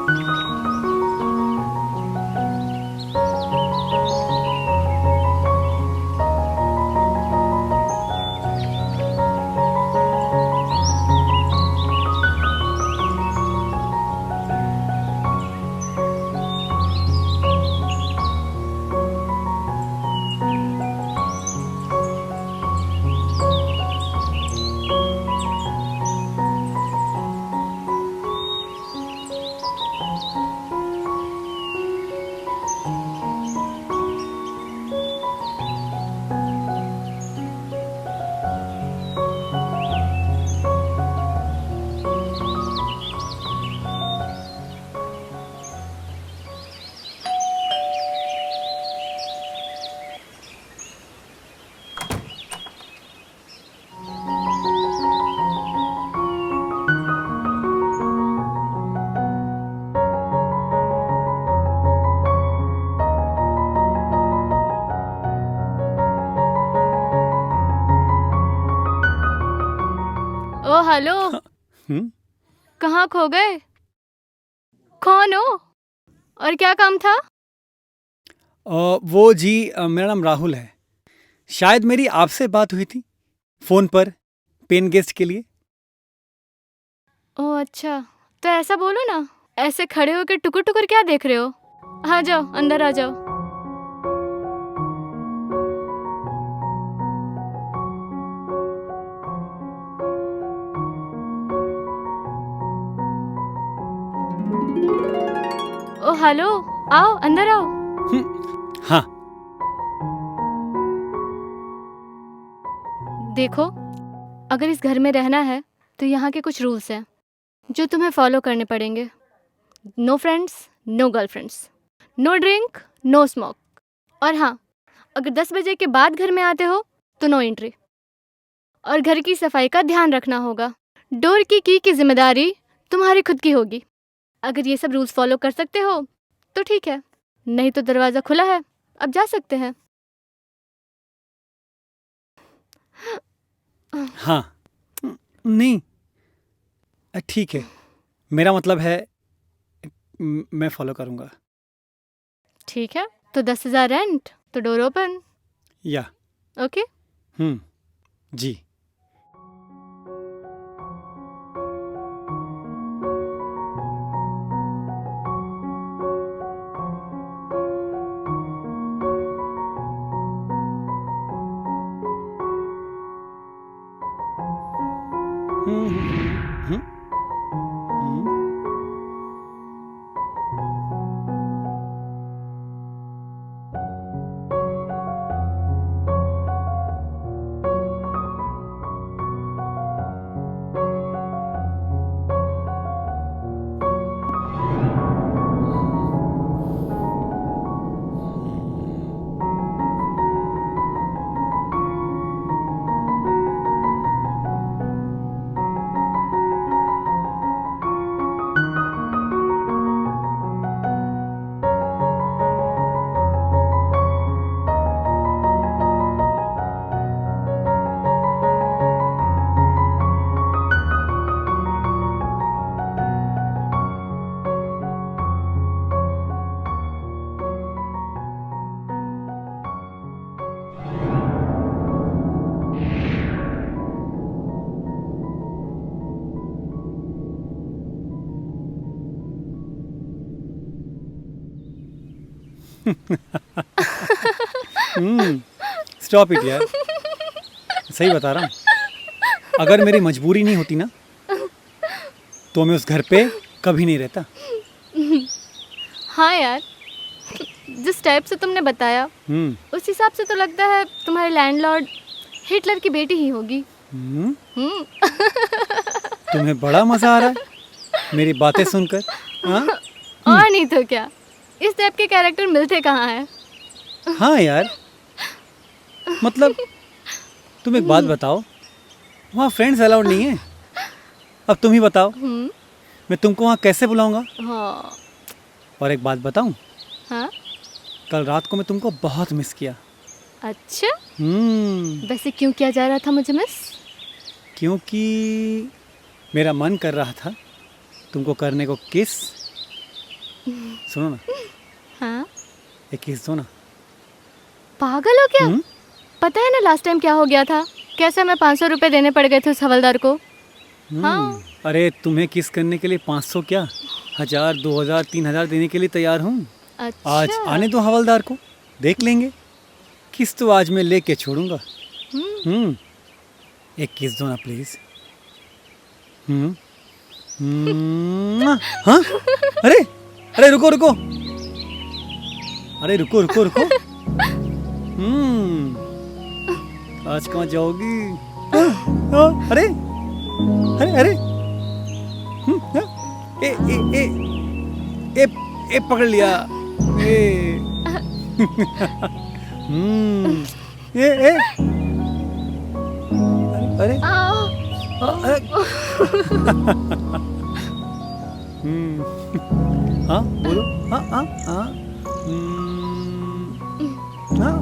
ओ hello. कहाँ खो गए? कौन हो और क्या काम था? वो जी मेरा नाम राहुल है। शायद मेरी आपसे बात हुई थी फोन पर पेन गेस्ट के लिए। ओह अच्छा, तो ऐसा बोलो ना, ऐसे खड़े होकर टुकुर टुकुर क्या देख रहे हो? आ जाओ, अंदर आ जाओ। ओ हेलो, आओ अंदर आओ। हाँ। देखो, अगर इस घर में रहना है तो यहाँ के कुछ रूल्स हैं जो तुम्हें फॉलो करने पड़ेंगे। No friends, no girlfriends, no drink, no smoke. और हाँ, अगर 10 बजे के बाद घर में आते हो तो नो एंट्री। और घर की सफाई का ध्यान रखना होगा। डोर की जिम्मेदारी तुम्हारी खुद की होगी। अगर ये सब रूल्स फॉलो कर सकते हो तो ठीक है, नहीं तो दरवाज़ा खुला है, अब जा सकते हैं। हाँ। नहीं, ठीक है, मेरा मतलब है मैं फॉलो करूँगा। ठीक है, तो 10,000 रेंट, तो डोर ओपन। या ओके। जी। हम्म। स्टॉप इट यार, सही बता रहा हूँ। अगर मेरी मजबूरी नहीं होती ना तो मैं उस घर पे कभी नहीं रहता। हाँ यार, जिस टाइप से तुमने बताया उस हिसाब से तो लगता है तुम्हारे लैंडलॉर्ड हिटलर की बेटी ही होगी। तुम्हें बड़ा मजा आ रहा है मेरी बातें सुनकर? हाँ? और नहीं तो क्या, इस टाइप के कैरेक्टर मिलते कहाँ हैं? हाँ यार, मतलब तुम एक बात बताओ, वहाँ फ्रेंड्स अलाउड नहीं है? अब तुम ही बताओ, मैं तुमको वहाँ कैसे बुलाऊंगा? हाँ। और एक बात बताऊं? हाँ? कल रात को मैं तुमको बहुत मिस किया। अच्छा? वैसे क्यों किया जा रहा था मुझे मिस? क्योंकि मेरा मन कर रहा था तुमको करने को किस सुनो ना, हाँ, एक किस दो ना। पागल हो क्या? हम्म? पता है ना लास्ट टाइम क्या हो गया था? कैसे हमें 500 रुपए देने पड़ गए थे उस हवलदार को। हाँ। अरे तुम्हें किस करने के लिए 500 क्या, 1000, 2000, 3000 देने के लिए तैयार हूँ। अच्छा। आज आने दो हवलदार को, देख लेंगे। किस तो आज मैं लेके छोड़ूंगा। एक किस दो ना प्लीज। हाँ, अरे अरे रुको रुको, अरे रुको रुको रुको। आज कहाँ जाओगी? अरे अरे अरे, ए ए ए ए ए पकड़ लिया। ए ए ए अरे अरे, हाँ बोलो, हाँ हाँ हाँ, हाँ,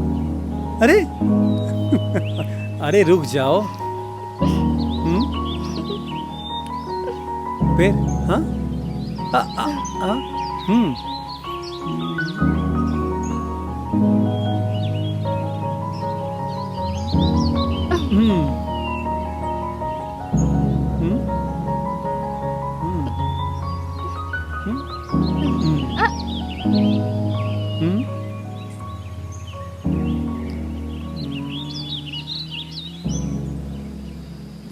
अरे अरे रुक जाओ। फिर हाँ,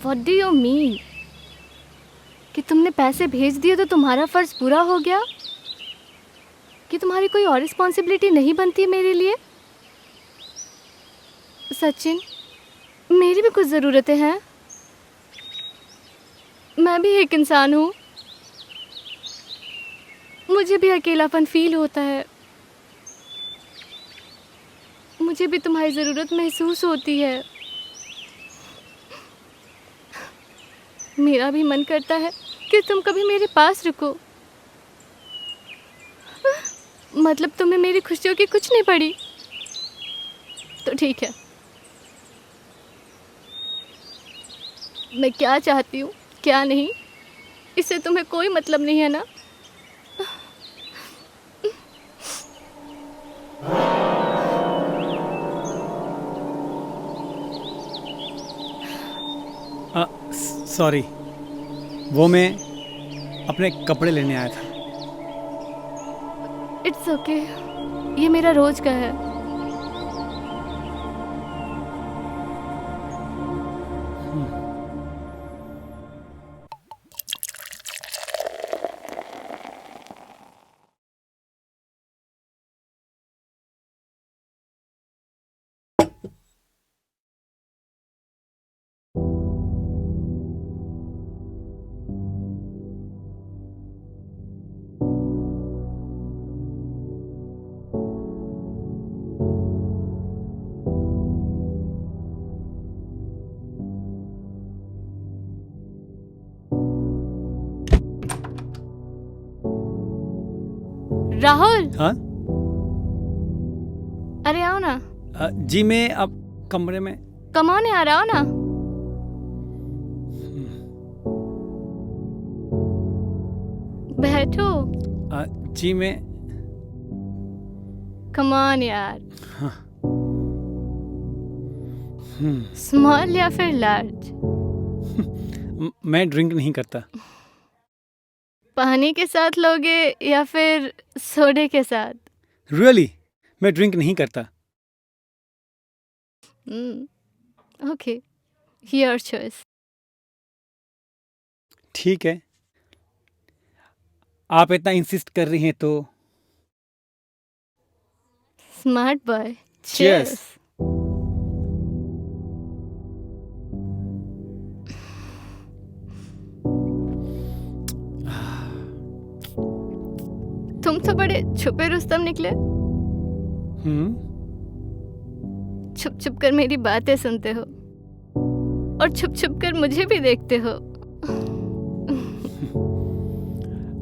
What do you mean? कि तुमने पैसे भेज दिए तो तुम्हारा फर्ज पूरा हो गया? कि तुम्हारी कोई और रिस्पॉन्सिबिलिटी नहीं बनती मेरे लिए? सचिन, मेरी भी कुछ ज़रूरतें हैं। मैं भी एक इंसान हूँ, मुझे भी अकेलापन फील होता है, मुझे भी तुम्हारी ज़रूरत महसूस होती है। मेरा भी मन करता है कि तुम कभी मेरे पास रुको। मतलब तुम्हें मेरी खुशियों की कुछ नहीं पड़ी तो ठीक है। मैं क्या चाहती हूँ क्या नहीं, इससे तुम्हें कोई मतलब नहीं है ना? सॉरी, वो मैं अपने कपड़े लेने आया था। इट्स ओके, ये मेरा रोज का है। राहुल, हाँ अरे आओ ना। जी, मैं अब कमरे में। कम ऑन यार, आओ ना। बैठो। जी मैं। कम ऑन यार। हाँ। स्मॉल या फिर लार्ज? मैं ड्रिंक नहीं करता। पानी के साथ लोगे या फिर सोडे के साथ? रियली, मैं ड्रिंक नहीं करता। Okay, your choice. ठीक है, आप इतना इंसिस्ट कर रही हैं तो। Smart boy. Cheers. तुम तो बड़े छुपे रुस्तम निकले। छुप छुप कर मेरी बातें सुनते हो और छुप छुप कर मुझे भी देखते हो।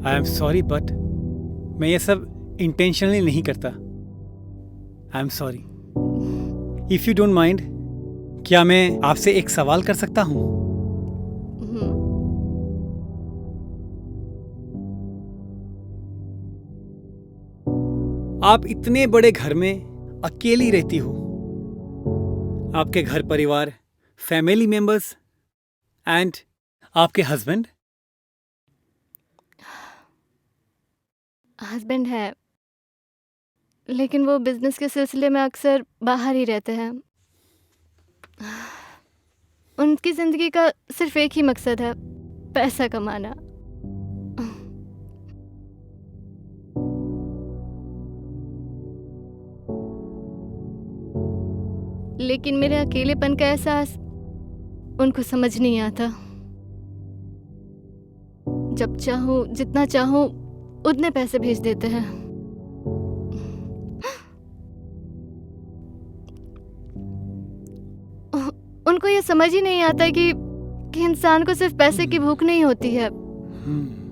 आई एम सॉरी, बट मैं ये सब इंटेंशनली नहीं करता। I am sorry. If you don't mind, क्या मैं आपसे एक सवाल कर सकता हूँ? आप इतने बड़े घर में अकेली रहती हो। आपके घर परिवार, फैमिली मेंबर्स एंड आपके हस्बैंड। हस्बैंड है, लेकिन वो बिजनेस के सिलसिले में अक्सर बाहर ही रहते हैं। उनकी ज़िंदगी का सिर्फ एक ही मकसद है, पैसा कमाना। लेकिन मेरे अकेलेपन का एहसास उनको समझ नहीं आता। जब चाहूँ, जितना चाहूँ उतने पैसे भेज देते हैं। उनको ये समझ ही नहीं आता कि इंसान को सिर्फ पैसे की भूख नहीं होती है,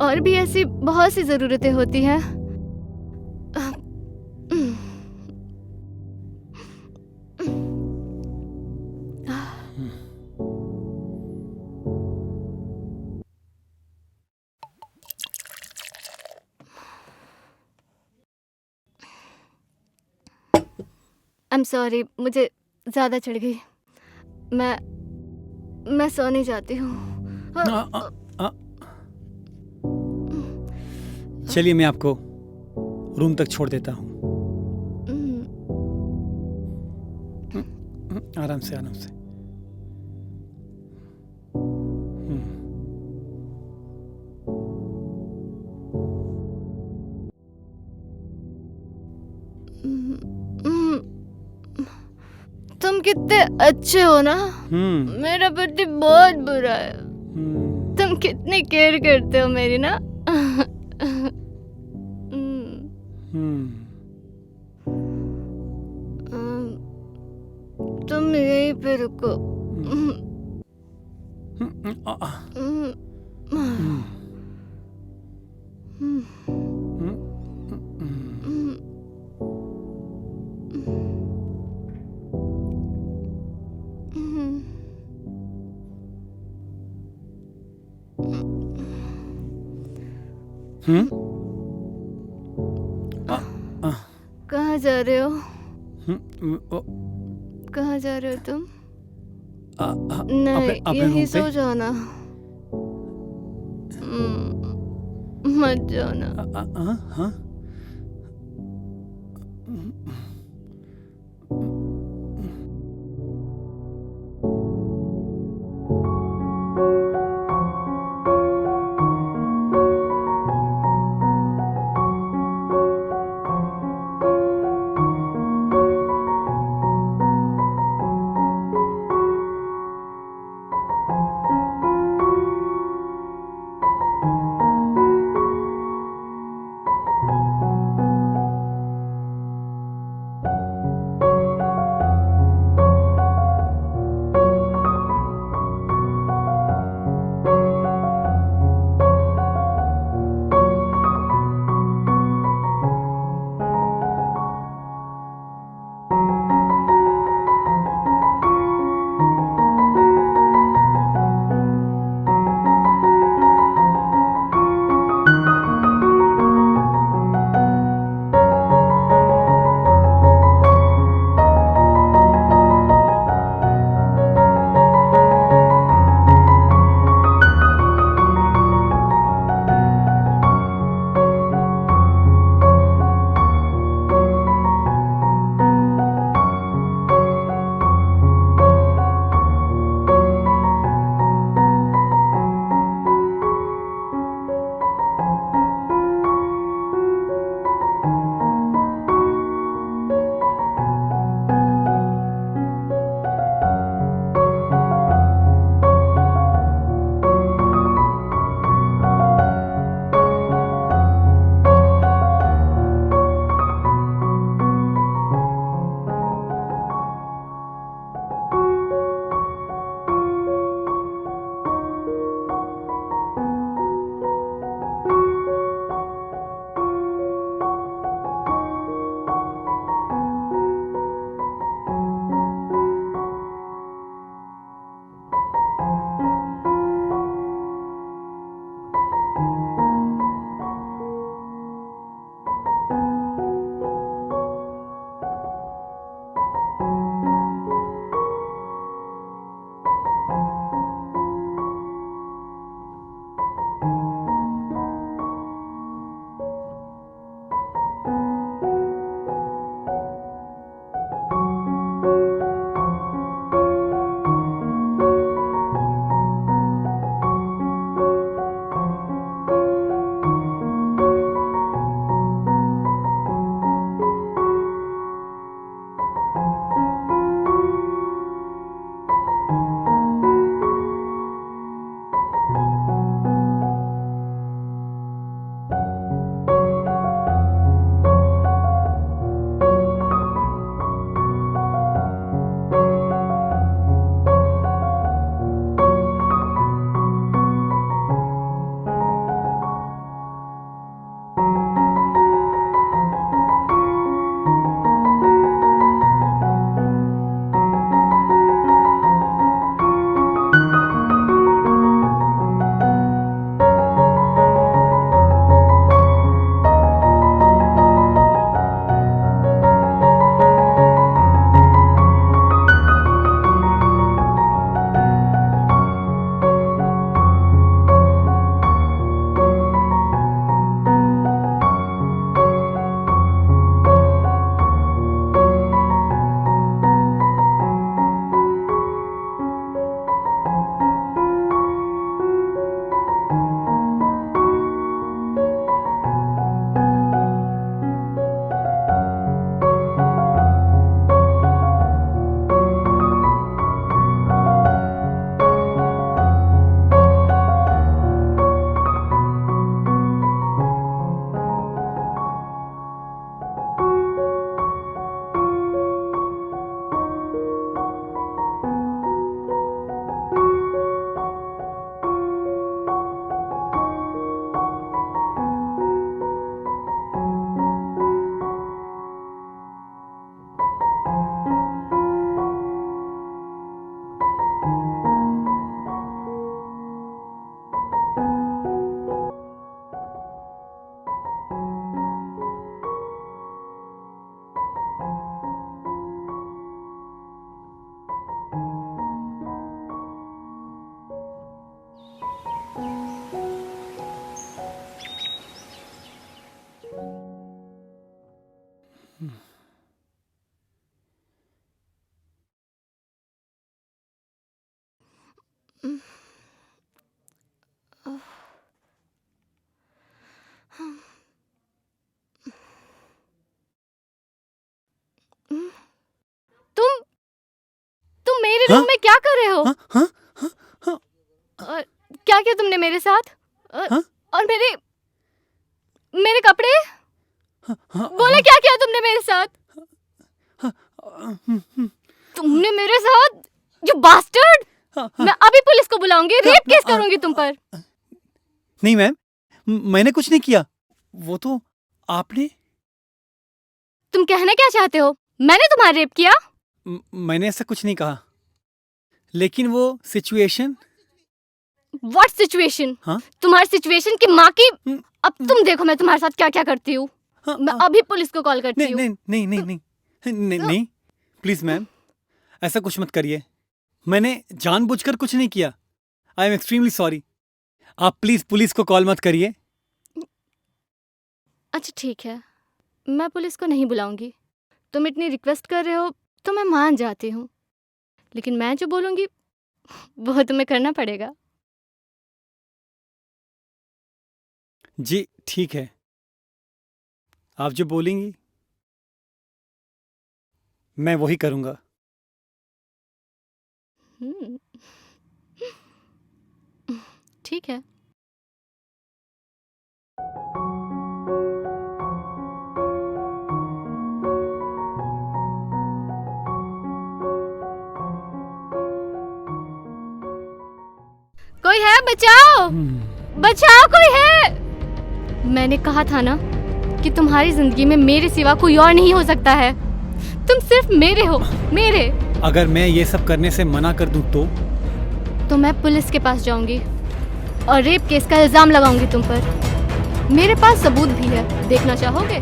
और भी ऐसी बहुत सी ज़रूरतें होती हैं। आई एम सॉरी, मुझे ज़्यादा चढ़ गई। मैं सोने जाती हूँ। चलिए मैं आपको रूम तक छोड़ देता हूँ। आराम से आराम से। तुम कितने अच्छे हो ना। मेरा पति बहुत बुरा है। तुम कितनी केयर करते हो मेरी ना। तुम यहीं पे रुको। कहाँ जा रहे हो? कहाँ जा रहे हो तुम? नहीं, यहीं सो जाओ ना। मत जाओ ना। तुम मेरे हाँ? रूम में क्या कर रहे हो? हाँ हाँ हाँ और क्या किया तुमने मेरे साथ? हाँ? और मेरे कपड़े? हाँ हाँ बोला क्या किया तुमने मेरे साथ? तुमने मेरे साथ, यू बास्टर्ड! मैं अभी पुलिस को बुलाऊंगी, रेप केस करूंगी तुम पर। नहीं मैम, मैंने कुछ नहीं किया। वो तो आपने। तुम कहना क्या चाहते हो? मैंने तुम्हारा रेप किया? मैंने ऐसा कुछ नहीं कहा, लेकिन वो सिचुएशन। What situation? हाँ? तुम्हारी सिचुएशन की माँ की। अब तुम देखो मैं तुम्हारे साथ क्या क्या करती हूँ। मैं अभी पुलिस को कॉल करती नहीं हूँ। नहीं नहीं नहीं नहीं नहीं नहीं, प्लीज मैम, ऐसा कुछ मत करिए। मैंने जानबूझकर कुछ नहीं किया। I am extremely sorry. आप प्लीज पुलिस को कॉल मत करिए। अच्छा ठीक है, मैं पुलिस को नहीं बुलाऊंगी। तुम इतनी रिक्वेस्ट कर रहे हो तो मैं मान जाती हूँ, लेकिन मैं जो बोलूंगी वो तुम्हें करना पड़ेगा। जी ठीक है, आप जो बोलेंगी मैं वही करूँगा। ठीक है। कोई है? बचाओ! बचाओ, कोई है! मैंने कहा था ना कि तुम्हारी जिंदगी में मेरे सिवा कोई और नहीं हो सकता है। तुम सिर्फ मेरे हो, मेरे। अगर मैं ये सब करने से मना कर दूं तो मैं पुलिस के पास जाऊंगी और रेप केस का इल्जाम लगाऊंगी तुम पर। मेरे पास सबूत भी है, देखना चाहोगे?